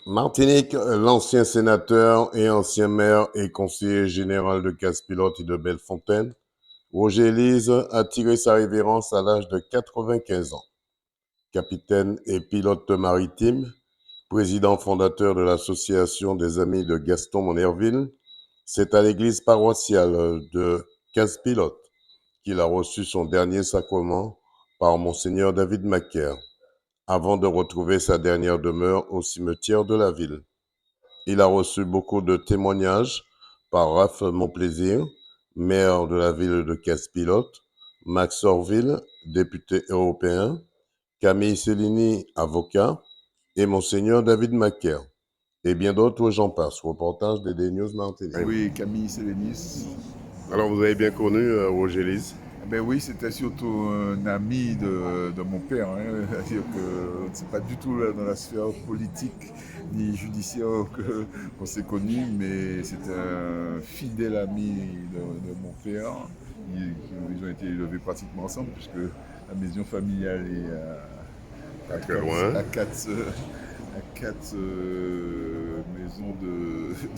Martinique, l'ancien sénateur et ancien maire et conseiller général de Casse-Pilote et de Bellefontaine, Roger Élise a tiré sa révérence à l'âge de 95 ans. Capitaine et pilote maritime, président fondateur de l'Association des Amis de Gaston Monerville, c'est à l'église paroissiale de Casse-Pilote qu'il a reçu son dernier sacrement par Monseigneur David Macaire, avant de retrouver sa dernière demeure au cimetière de la ville. Il a reçu beaucoup de témoignages par Raph Monplaisir, maire de la ville de Casse-Pilote, Max Orville, député européen, Camille Cellini, avocat, et Monseigneur David Macaire. Et bien d'autres, j'en passe. Reportage de News Martinique. Oui, Camille Sélénis. Alors, vous avez bien connu Roger Élise? Ben oui, c'était surtout un ami de mon père. C'est-à-dire que c'est pas du tout dans la sphère politique ni judiciaire qu'on s'est connus, mais c'était un fidèle ami de mon père. Ils ont été élevés pratiquement ensemble, puisque la maison familiale est Pas très loin. à quatre maisons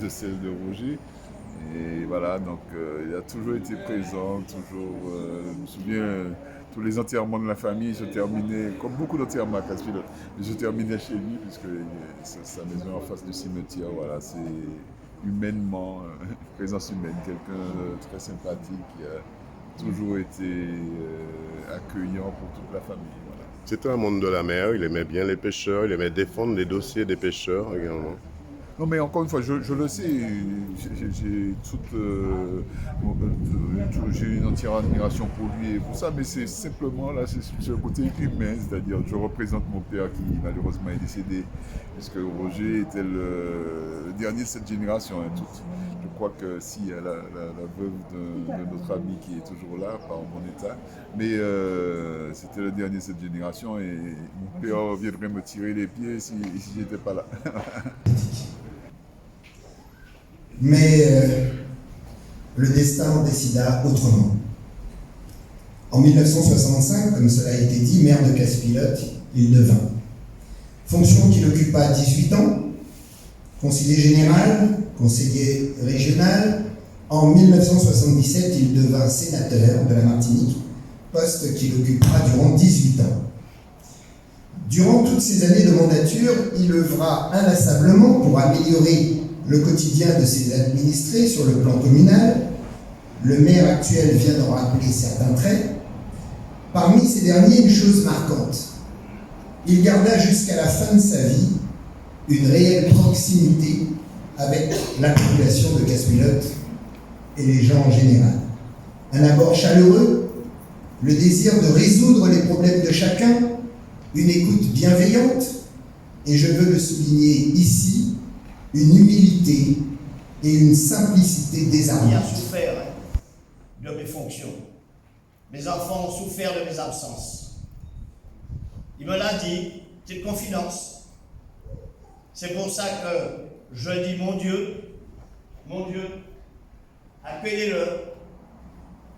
de celle de Roger. Et voilà, donc il a toujours été présent, toujours. Je me souviens, tous les enterrements de la famille se terminaient, comme beaucoup d'enterrements à Casse-Pilote, mais se terminaient chez lui, puisque sa maison est en face du cimetière. Voilà, c'est humainement, présence humaine, quelqu'un de très sympathique, qui a toujours été accueillant pour toute la famille. Voilà. C'était un monde de la mer, il aimait bien les pêcheurs, il aimait défendre les dossiers des pêcheurs également. Non, mais encore une fois, je le sais, j'ai une entière admiration pour lui et pour ça, mais c'est simplement là, c'est le côté humain, c'est-à-dire je représente mon père qui malheureusement est décédé, puisque Roger était le dernier de cette génération. Je crois que si la veuve de notre ami qui est toujours là, pas en bon état, mais c'était le dernier de cette génération et mon père viendrait me tirer les pieds si j'étais pas là. Mais le destin en décida autrement. En 1965, comme cela a été dit, maire de Casse-Pilote, il devint. Fonction qu'il occupa à 18 ans, conseiller général, conseiller régional. En 1977, il devint sénateur de la Martinique, poste qu'il occupera durant 18 ans. Durant toutes ces années de mandature, il œuvra inlassablement pour améliorer le quotidien de ses administrés sur le plan communal. Le maire actuel vient d'en rappeler certains traits. Parmi ces derniers, une chose marquante. Il garda jusqu'à la fin de sa vie une réelle proximité avec la population de Casse-Pilote et les gens en général. Un abord chaleureux, le désir de résoudre les problèmes de chacun, une écoute bienveillante, et je veux le souligner ici, une humilité et une simplicité désarmante. J'ai bien souffert de mes fonctions. Mes enfants ont souffert de mes absences. Il me l'a dit, c'est une confidence. C'est pour ça que je dis, mon Dieu, accueillez-le.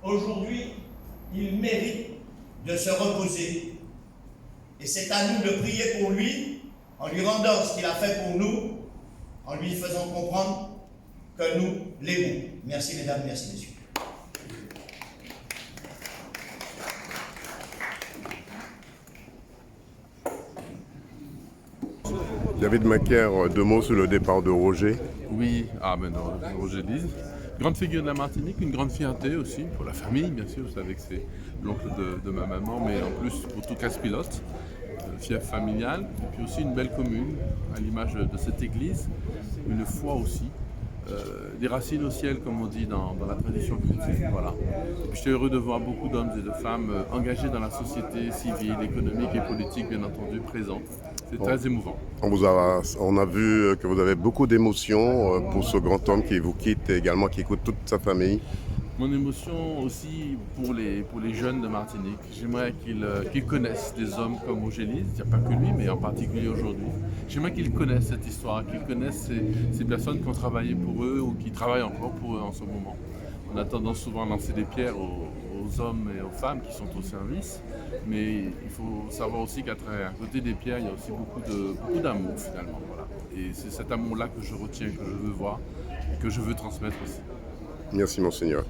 Aujourd'hui, il mérite de se reposer. Et c'est à nous de prier pour lui, en lui rendant ce qu'il a fait pour nous, en lui faisant comprendre que nous l'aimons. Merci mesdames, merci messieurs. David Macaire, deux mots sur le départ de Roger. Oui, Roger Élise. Grande figure de la Martinique, une grande fierté aussi pour la famille, bien sûr. Vous savez que c'est l'oncle de ma maman, mais en plus pour tout Casse-Pilote. Fief familial, et puis aussi une belle commune, à l'image de cette église, une foi aussi, des racines au ciel, comme on dit dans la tradition chrétienne. Voilà. Et puis j'étais heureux de voir beaucoup d'hommes et de femmes engagés dans la société civile, économique et politique, bien entendu, présents. C'est très émouvant. On a vu que vous avez beaucoup d'émotions pour ce grand homme qui vous quitte et également qui écoute toute sa famille. Mon émotion aussi pour les jeunes de Martinique. J'aimerais qu'ils connaissent des hommes comme Roger Élise, il n'y a pas que lui, mais en particulier aujourd'hui. J'aimerais qu'ils connaissent cette histoire, qu'ils connaissent ces personnes qui ont travaillé pour eux ou qui travaillent encore pour eux en ce moment. On a tendance souvent à lancer des pierres aux hommes et aux femmes qui sont au service, mais il faut savoir aussi qu'à côté des pierres, il y a aussi beaucoup d'amour finalement. Voilà. Et c'est cet amour-là que je retiens, que je veux voir et que je veux transmettre aussi. Merci, Monseigneur.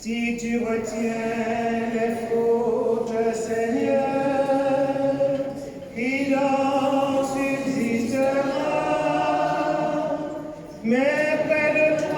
Si tu retiens les fautes, Seigneur, il en subsistera, mais près de toi,